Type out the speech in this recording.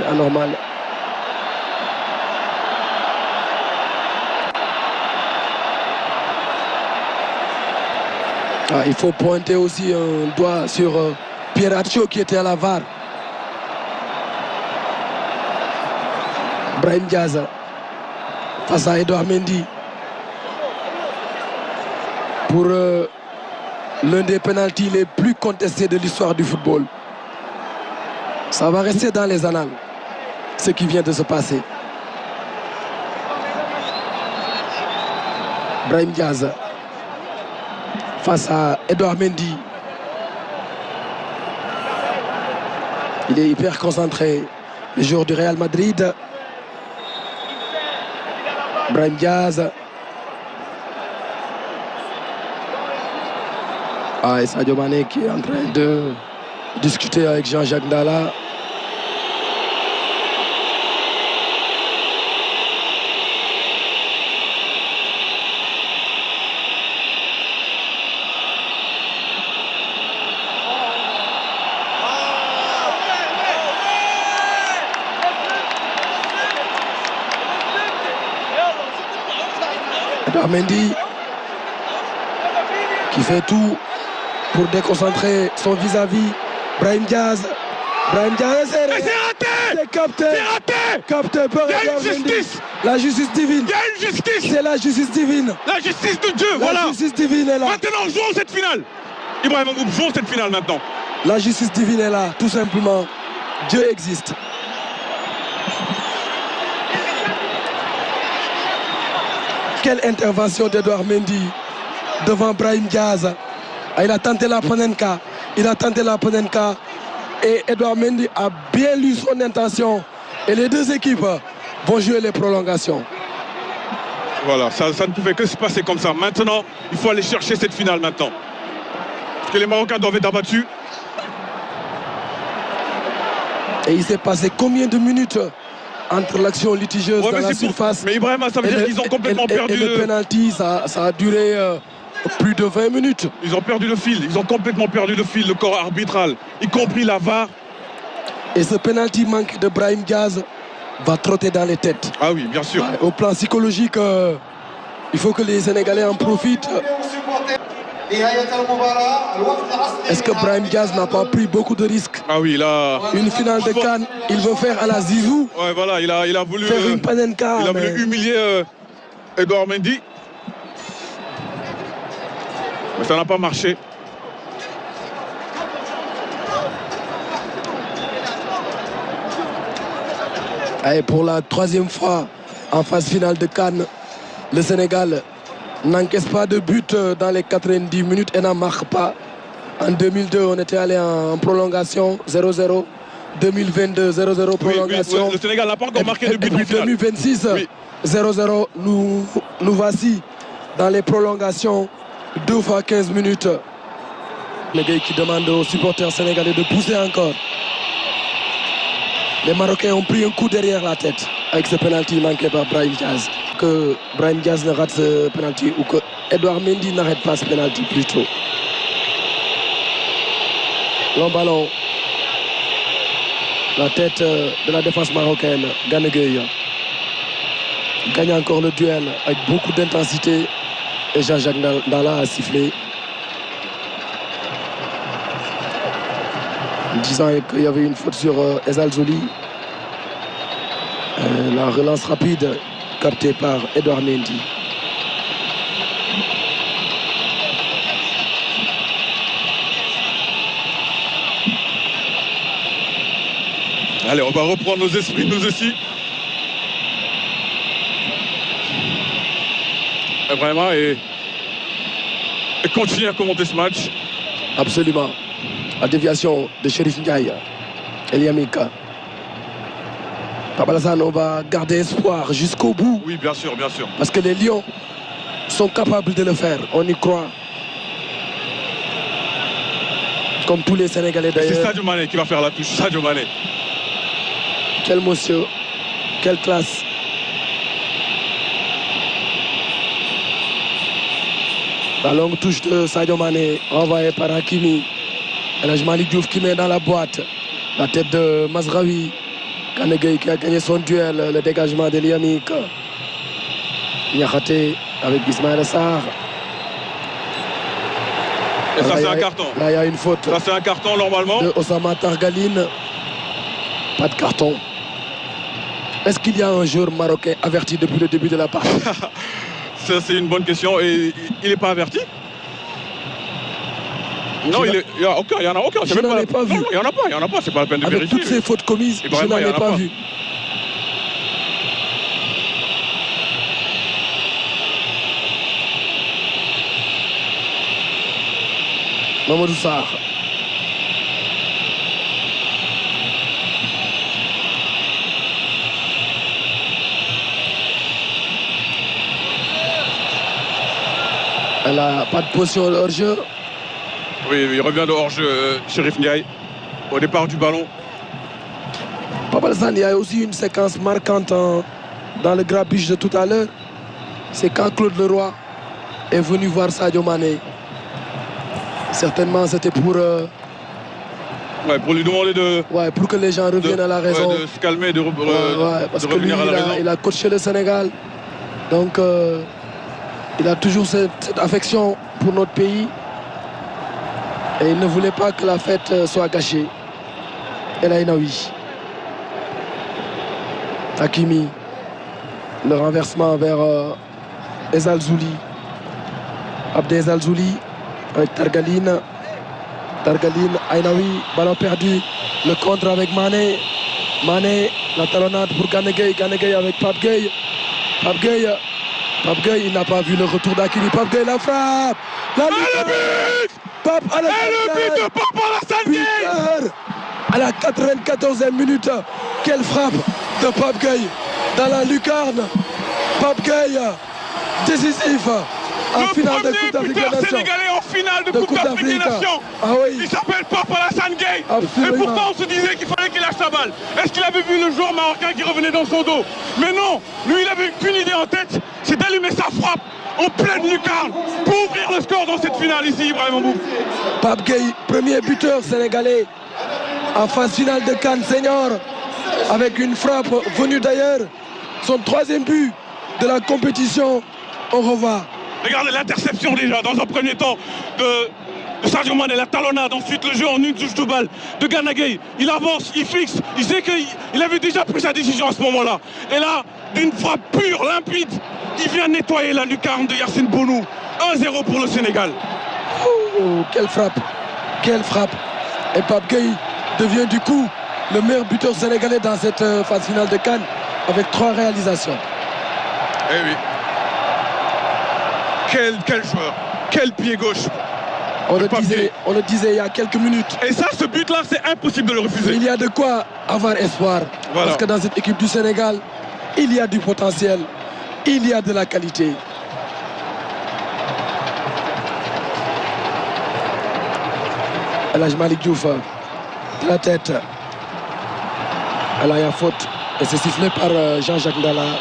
c'est anormal. Ah, il faut pointer aussi un doigt sur Pieraccio qui était à la VAR. Brahim Diaz face à Edouard Mendy pour l'un des pénaltys les plus contestés de l'histoire du football. Ça va rester dans les annales, ce qui vient de se passer. Brahim Diaz face à Edouard Mendy. Il est hyper concentré, le joueur du Real Madrid. Brahim Diaz. Ah, et Sadio Mané qui est en train de discuter avec Jean-Jacques Ndala. Edouard Mendy qui fait tout pour déconcentrer son vis-à-vis. Brahim Diaz. Brahim Diaz, c'est raté. C'est capté. C'est raté. Capté par Il y a Edouard une justice. Mendy. La justice divine. Il y a une justice. C'est la justice divine. La justice de Dieu, voilà. La justice divine est là. Maintenant, jouons cette finale. Ibrahim Group, jouons cette finale maintenant. La justice divine est là, tout simplement. Dieu existe. Quelle intervention d'Edouard Mendy devant Brahim Diaz. Il a tenté la Panenka. Il a tenté la Panenka. Et Edouard Mendy a bien lu son intention. Et les deux équipes vont jouer les prolongations. Voilà, ça ne pouvait que se passer comme ça. Maintenant, il faut aller chercher cette finale maintenant. Parce que les Marocains doivent être abattus. Et il s'est passé combien de minutes entre l'action litigieuse dans la surface? Mais Ibrahim, ça veut dire qu'ils ont complètement perdu le penalty, ça a duré plus de 20 minutes. Ils ont perdu le fil, ils ont complètement perdu le fil, le corps arbitral, y compris la VAR. Et ce penalty manque de Brahim Diaz va trotter dans les têtes. Ah oui, bien sûr. Au plan psychologique, il faut que les Sénégalais en profitent. Est-ce que Brahim Diaz n'a pas pris beaucoup de risques? Ah oui, là. Une finale de Cannes, il veut faire à la Zizou. Ouais, voilà, il a voulu faire une Panenka. Il a voulu humilier Edouard Mendy. Mais ça n'a pas marché. Et pour la troisième fois en phase finale de Cannes, le Sénégal n'encaisse pas de but dans les 90 minutes et n'en marque pas. En 2002, on était allé en prolongation 0-0. 2022, 0-0 prolongation. Oui, le Sénégal n'a pas encore marqué de but. Et puis 2026, 0-0. Nous voici dans les prolongations 2 fois 15 minutes. Le gars qui demande aux supporters sénégalais de pousser encore. Les Marocains ont pris un coup derrière la tête avec ce penalty manqué par Brahim Diaz. Que Brahim Diaz ne rate ce penalty ou que Edouard Mendy n'arrête pas ce penalty plutôt. Long ballon. La tête de la défense marocaine, Gana Gueye. Gagne encore le duel avec beaucoup d'intensité. Et Jean-Jacques Ndala a sifflé. Disant qu'il y avait une faute sur Ezal Zouli. La relance rapide captée par Edouard Mendy. Allez, on va reprendre nos esprits, nous aussi. Et vraiment, et continuer à commenter ce match. Absolument. La déviation de Chérif Ndiaye, Eliamika. Papa Alassane, on va garder espoir jusqu'au bout. Oui, bien sûr, bien sûr. Parce que les Lions sont capables de le faire, on y croit. Comme tous les Sénégalais d'ailleurs. C'est Sadio Mané qui va faire la touche, Sadio Mané. Quel monsieur, quelle classe. La longue touche de Sadio Mané, envoyée par Hakimi. El Hadji Malick Diouf qui met dans la boîte. La tête de Mazraoui. Gana Gueye qui a gagné son duel, le dégagement de Liamik. Niakhaté avec Ismaël Sarr. Et ça, c'est un carton. Là, il y a une faute. Ça, c'est un carton normalement. De Osama Targaline. Pas de carton. Est-ce qu'il y a un joueur marocain averti depuis le début de la partie? Ça, c'est une bonne question. Et il n'est pas averti? Non, il n'y en a aucun. Je n'en ai pas vu. Non, il n'y en a pas. C'est pas la peine de avec vérifier. Toutes ces fautes commises, je n'en ai pas vu. Mamadou Sarr. Elle n'a pas de position hors-jeu. Oui, il revient de hors-jeu, Chérif Ndiaye, au départ du ballon. Papa Alassane, il y a aussi une séquence marquante dans le grappige de tout à l'heure. C'est quand Claude Leroy est venu voir Sadio Mané. Certainement, c'était pour lui demander de... Ouais, pour que les gens reviennent à la raison. De se calmer, parce de que lui, revenir à la raison. Il a coaché le Sénégal. Donc, il a toujours cette affection pour notre pays. Et il ne voulait pas que la fête soit gâchée. El Ainaoui. Hakimi. Le renversement vers Ezal Zouli. Abdel Ezal Zouli. Avec Targaline, Ainaoui, ballon perdu, le contre avec Mané, la talonnade pour Gana Gueye avec Pape Gueye, il n'a pas vu le retour d'Hakimi, Pape Gueye la frappe, le but de Pape Alassane Gueye à la 94e minute, quelle frappe de Pape Gueye dans la lucarne, Pape Gueye, décisif. Le premier buteur sénégalais en finale de Coupe d'Afrique des Nations. Ah oui. Il s'appelle Pape Alassane Gueye. Absolument. Et pourtant on se disait qu'il fallait qu'il lâche sa balle. Est-ce qu'il avait vu le joueur marocain qui revenait dans son dos? Mais non, lui il avait qu'une idée en tête, c'est d'allumer sa frappe en pleine lucarne pour ouvrir le score dans cette finale ici, Ibrahim Mboub. Pape Gueye, premier buteur sénégalais en phase finale de CAN Senior, avec une frappe venue d'ailleurs, son 3e but de la compétition. Au revoir. Regardez l'interception déjà dans un premier temps de Sadio Mané, la talonnade, ensuite le jeu en une touche de balle de Gana Gueye. Il avance, il fixe, il sait qu'il avait déjà pris sa décision à ce moment-là. Et là, d'une frappe pure, limpide, il vient nettoyer la lucarne de Yacine Bounou. 1-0 pour le Sénégal. Oh, quelle frappe. Et Pape Gueye devient du coup le meilleur buteur sénégalais dans cette phase finale de CAN avec 3 réalisations. Eh oui. Quel joueur, quel pied gauche. On le disait il y a quelques minutes. Et ça, ce but-là, c'est impossible de le refuser. Il y a de quoi avoir espoir. Voilà. Parce que dans cette équipe du Sénégal, il y a du potentiel, il y a de la qualité. El Hadj Malick Diouf, de la tête. Elle a faute. Et c'est sifflé par Jean-Jacques Ndala.